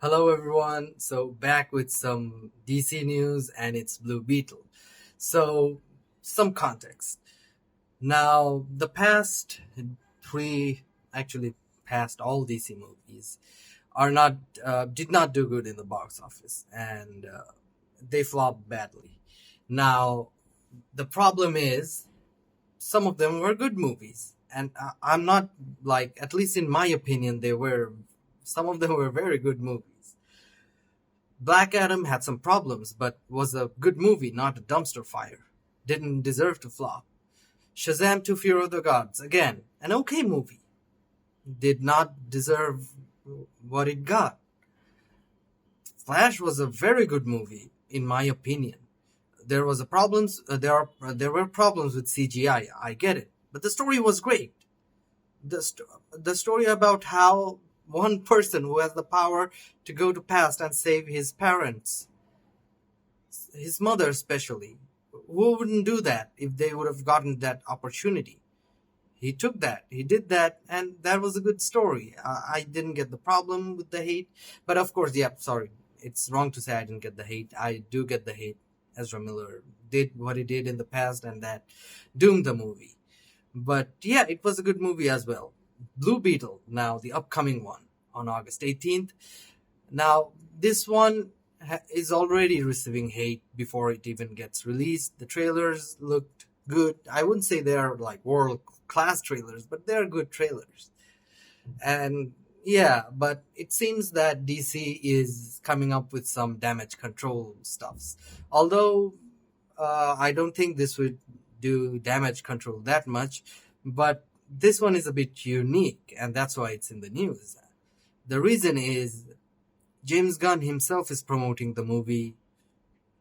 Hello, everyone. So, back with some DC news, and it's Blue Beetle. So, some context. Now, the past three, actually, past all DC movies are not did not do good in the box office, and they flopped badly. Now, the problem is some of them were good movies, and I'm not like, at least in my opinion, they were. Some of them were very good movies. Black Adam had some problems, but was a good movie, not a dumpster fire. Didn't deserve to flop. Shazam 2 Fear of the Gods, again, an okay movie. Did not deserve what it got. Flash was a very good movie, in my opinion. There was a problems. There were problems with CGI. I get it, but the story was great. The story about how one person who has the power to go to past and save his parents, his mother especially. Who wouldn't do that if they would have gotten that opportunity? He took that, he did that, and that was a good story. I didn't get the problem with the hate, but of course, yeah, sorry, it's wrong to say I didn't get the hate. I do get the hate. Ezra Miller did what he did in the past, and that doomed the movie. But yeah, it was a good movie as well. Blue Beetle, now the upcoming one on August 18th. Now, this one is already receiving hate before it even gets released. The trailers looked good. I wouldn't say they're like world class trailers, but they're good trailers. And yeah, but it seems that DC is coming up with some damage control stuffs. Although I don't think this would do damage control that much, but this one is a bit unique, and that's why it's in the news. The reason is James Gunn himself is promoting the movie.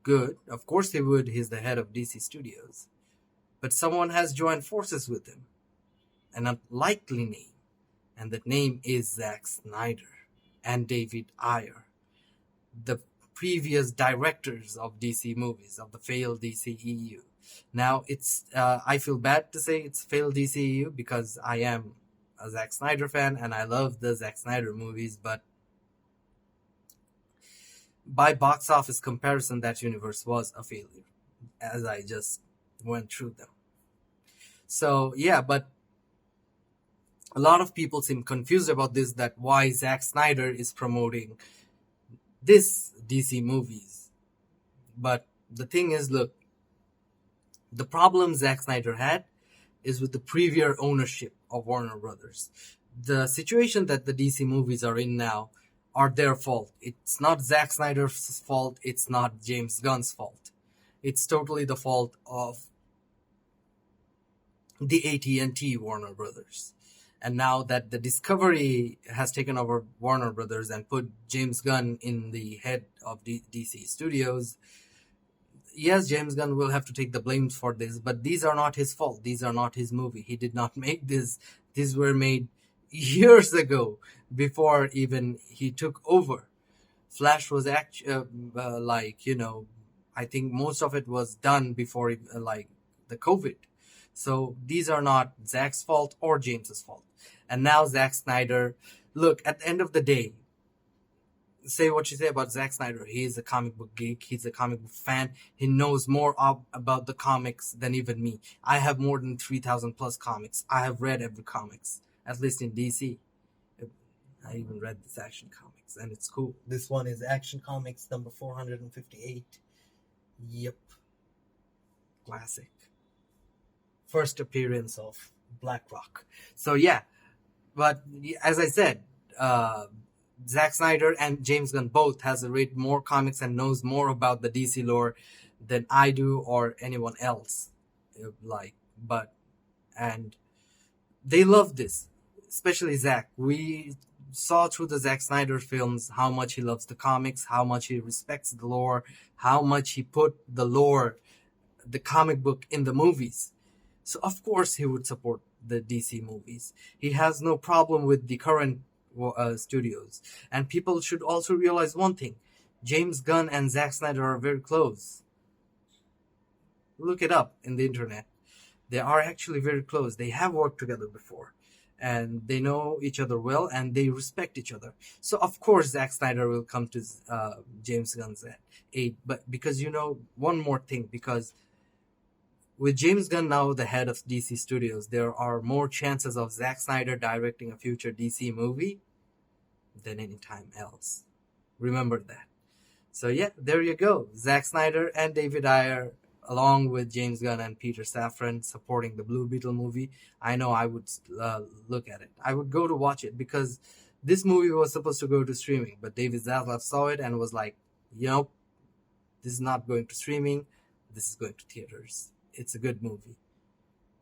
Good, of course he would, he's the head of DC Studios. But someone has joined forces with him, an unlikely name, and that name is Zack Snyder and David Ayer, the previous directors of DC movies, of the failed DCEU. Now, I feel bad to say it's failed DCEU because I am a Zack Snyder fan and I love the Zack Snyder movies, but by box office comparison, that universe was a failure, as I just went through them. So, yeah, but a lot of people seem confused about this, that why Zack Snyder is promoting this DC movies. But the thing is, look, the problem Zack Snyder had is with the previous ownership of Warner Brothers. The situation that the DC movies are in now are their fault. It's not Zack Snyder's fault. It's not James Gunn's fault. It's totally the fault of the AT&T Warner Brothers. And now that the Discovery has taken over Warner Brothers and put James Gunn in the head of DC Studios, yes, James Gunn will have to take the blame for this, but these are not his fault. These are not his movie. He did not make this. These were made years ago, before even he took over. Flash was actually I think most of it was done before the COVID. So these are not Zack's fault or James's fault. And now Zack Snyder, look, at the end of the day, say what you say about Zack Snyder. He is a comic book geek. He's a comic book fan. He knows more about the comics than even me. I have more than 3,000 plus comics. I have read every comics, at least in DC. I even read this Action Comics, and it's cool. This one is Action Comics number 458. Yep. Classic. First appearance of BlackRock. So yeah, but as I said, Zack Snyder and James Gunn both has read more comics and knows more about the DC lore than I do or anyone else. And they love this, especially Zack. We saw through the Zack Snyder films how much he loves the comics, how much he respects the lore, how much he put the lore, the comic book in the movies. So of course he would support the DC movies. He has no problem with the current studios. And people should also realize one thing. James Gunn and Zack Snyder are very close. Look it up in the internet. They are actually very close. They have worked together before. and they know each other well, and they respect each other. So of course Zack Snyder will come to James Gunn's aid. But because one more thing, because with James Gunn now the head of DC Studios, there are more chances of Zack Snyder directing a future DC movie than any time else. Remember that. So yeah, there you go. Zack Snyder and David Ayer, along with James Gunn and Peter Safran, supporting the Blue Beetle movie. I know I would look at it. I would go to watch it because this movie was supposed to go to streaming, but David Zaslav saw it and was like, this is not going to streaming. This is going to theaters. It's a good movie.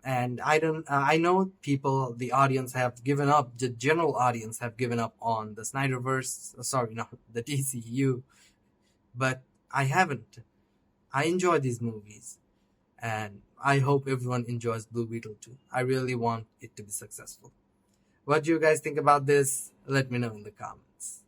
And I know people, the audience have given up, the general audience have given up on the Snyderverse, sorry, not the DCU, but I haven't. I enjoy these movies, and I hope everyone enjoys Blue Beetle too. I really want it to be successful. What do you guys think about this? Let me know in the comments.